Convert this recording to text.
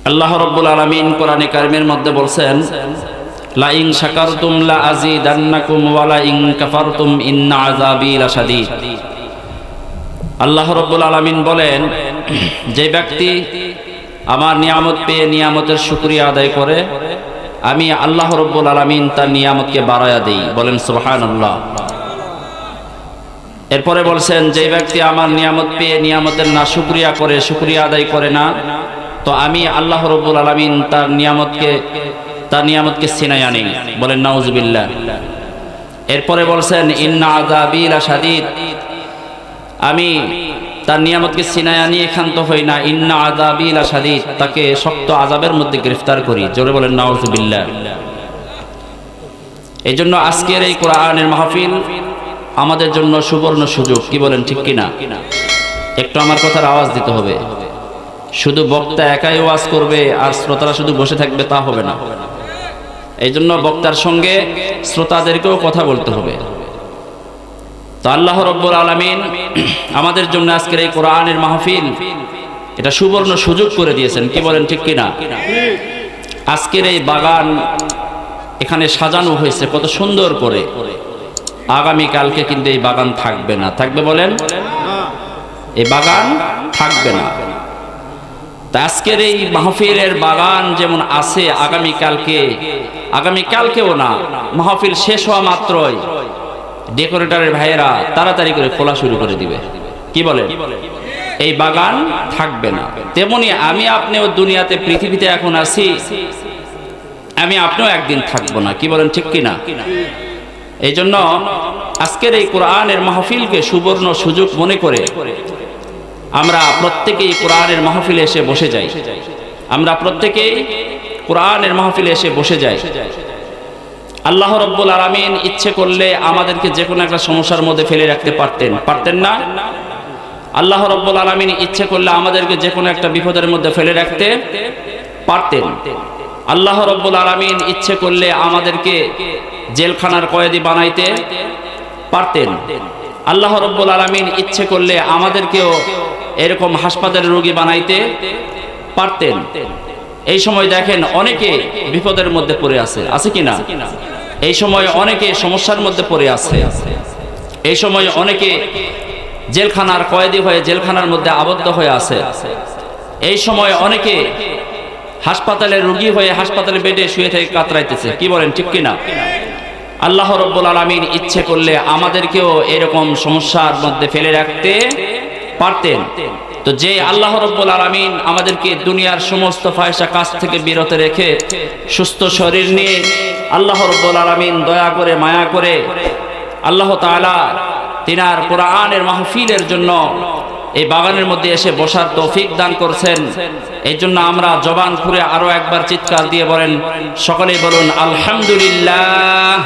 আল্লাহ রাব্বুল আলামিন কোরআনে কারিমের মধ্যে বলছেন, লা ইন শাকারতুম লা আযীদান্নাকুম ওয়া লা ইন কাফারতুম ইন্না আযাবি লাশাদীদ। আল্লাহ রাব্বুল আলামিন বলেন, যে ব্যক্তি আমার নিয়ামত পেয়ে নিয়ামতের শুকরিয়া আদায় করে, আমি আল্লাহ রাব্বুল আলামিন তার নিয়ামতকে বাড়ায়া দেই। বলেন সুবহানাল্লাহ। এরপরে বলছেন, যে ব্যক্তি আমার নিয়ামত পেয়ে নিয়ামতের না শুকরিয়া করে, শুকরিয়া আদায় করে না, তো আমি আল্লাহ রাব্বুল আলামিন তার নিয়ামতকে ছিনাইয়া নেই। বলেন নাউজুবিল্লাহ। এরপরে বলছেন, ইন্না আযাবি লাশাদীদ, আমি তার নিয়ামতকে ছিনাইয়া নিয়ে ক্ষান্ত হই না, ইন্না আযাবি লাশাদীদ, তাকে শক্ত আযাবের মধ্যে গ্রেফতার করি। জোরে বলেন নাউজুবিল্লাহ। এই জন্য আজকের এই কোরআনের মাহফিল আমাদের জন্য সুবর্ণ সুযোগ। কি বলেন, ঠিক কিনা? একটু আমার কথার আওয়াজ দিতে হবে। শুধু বক্তা একাই ওয়াজ করবে আর শ্রোতারা শুধু বসে থাকবে, তা হবে না। এই জন্য বক্তার সঙ্গে শ্রোতাদেরকেও কথা বলতে হবে। তো আল্লাহ রাব্বুল আলামিন আমাদের জন্য আজকের এই কোরআনের মাহফিল এটা সুবর্ণ সুযোগ করে দিয়েছেন। কি বলেন, ঠিক কিনা? আজকের এই বাগান এখানে সাজানো হয়েছে কত সুন্দর করে। আগামী কালকে কিন্তু এই বাগান থাকবে না। থাকবে? বলেন, এই বাগান থাকবে না। তা আজকের এই মাহফিলের বাগান যেমন আছে, আগামীকালকেও না, মাহফিল শেষ হওয়া মাত্রই ডেকোরেটরের ভাইয়েরা তাড়াতাড়ি করে খোলা শুরু করে দিবে। কি বলে, এই বাগান থাকবে না। তেমনি আমি আপনিও দুনিয়াতে পৃথিবীতে এখন আছি, আমি আপনিও একদিন থাকবো না। কি বলেন, ঠিক কিনা? এই জন্য আজকের এই কোরআনের মাহফিলকে সুবর্ণ সুযোগ মনে করে আমরা প্রত্যেকেই কোরআনের মাহফিলে এসে বসে যাই। আল্লাহ রাব্বুল আলামিন ইচ্ছে করলে আমাদেরকে যে কোনো একটা সমস্যার মধ্যে ফেলে রাখতে পারতেন না? আল্লাহ রাব্বুল আলামিন ইচ্ছে করলে আমাদেরকে যে কোনো একটা বিপদের মধ্যে ফেলে রাখতে পারতেন। আল্লাহ রাব্বুল আলামিন ইচ্ছে করলে আমাদেরকে জেলখানার কয়েদি বানাইতে পারতেন। আল্লাহ রাব্বুল আলামিন ইচ্ছে করলে আমাদেরকেও এরকম হাসপাতালের রোগী বানাইতে পারতেন। এই সময় দেখেন অনেকে বিপদের মধ্যে পড়ে আছে কিনা? এই সময় অনেকে সমস্যার মধ্যে পড়ে আছে। এই সময় অনেকে জেলখানার কয়েদি হয়ে জেলখানার মধ্যে আবদ্ধ হয়ে আছে। এই সময় অনেকে হাসপাতালের রোগী হয়ে হাসপাতালের বেডে শুয়ে থেকে কাতরাইতেছে। কি বলেন, ঠিক কিনা? আল্লাহ রাব্বুল আলামিন ইচ্ছে করলে আমাদেরকেও এরকম সমস্যার মধ্যে ফেলে রাখতে পারতেন। তো যে আল্লাহ রাব্বুল আলামিন আমাদেরকে দুনিয়ার সমস্ত ফাহিশা কাজ থেকে বিরত রেখে সুস্থ শরীর নিয়ে আল্লাহ রাব্বুল আলামিন দয়া করে মায়া করে আল্লাহ তাআলা তিনার কোরআনের মাহফিলের জন্য এই বাগানের মধ্যে এসে বসার তৌফিক দান করছেন। এই জন্য আমরা জবান খুলে আরো একবার চিৎকার দিয়ে বলেন, সকলেই বলুন আলহামদুলিল্লাহ।